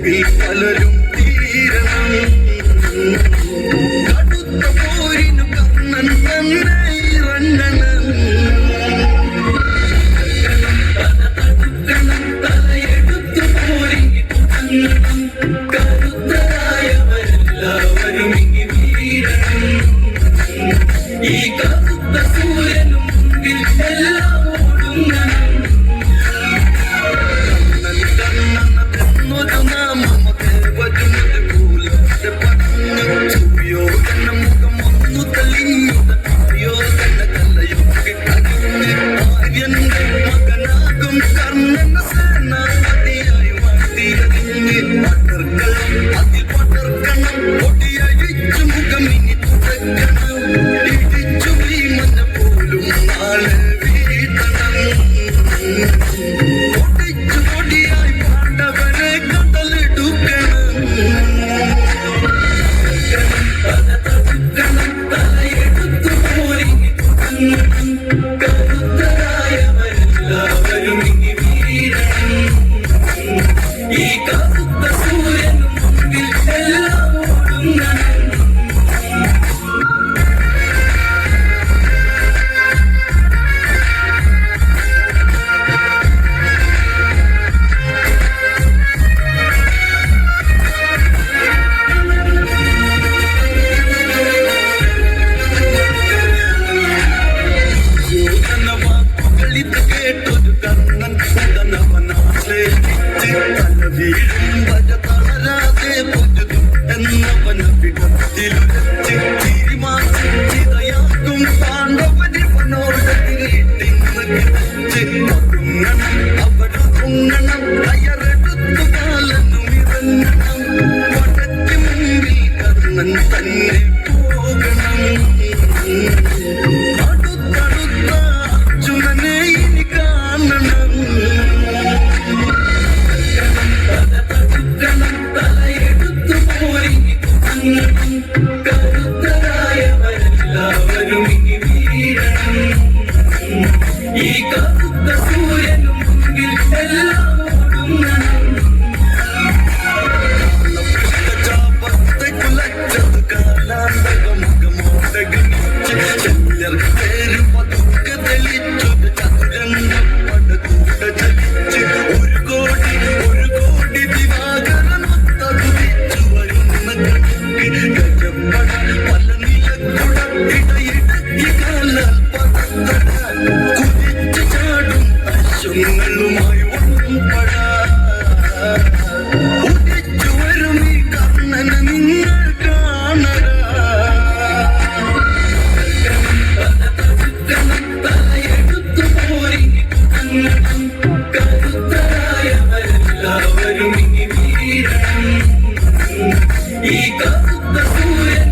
പലരും തീരണം കടുത്ത പോരിനു കണ്ണൻ തന്നെ ഇറങ്ങണം തലയെടുത്തു പോരിങ്ങി തുടങ്ങണം കരുത്തരായവരെല്ലാവരും ഇങ്ങി വീരണം ഈ കറുത്ത സൂര്യനും മുൻപിൽ എല്ലാം ഓടുങ്ങണം ഈ കറുത്ത സൂര്യനും മുൻപിൽ എല്ലാം ഓടുങ്ങണം കുലച്ചത് കാലാന്തകമുഖമോട്ടകമിച്ച് ചെല്ലർ പേര് പതുക്കെ തെളിച്ചത് ചതുരംഗപ്പട കൂട ചലിച്ച് ഒരു കോടി ദിവാകരനൊത്തകുതിച്ചു വരുന്ന കണക്ക് ഗജപ്പട പല നിലക്കുട ഇടയിടയ്ക്ക് കാലാൽ പതത്തട കുതിച്ചു ചാടും അശ്വങ്ങളുമായി ഒന്നുപട ഉദിച്ചു വരും ഈ കർണന് നിങ്ങൾ കാണട തലയെടുത്തു പോരിങ്ങി തുടങ്ങണം കരുത്തരായവരെല്ലാവരും ഇങ്ങി വീരണം ഈ കറുത്ത സൂര്യൻ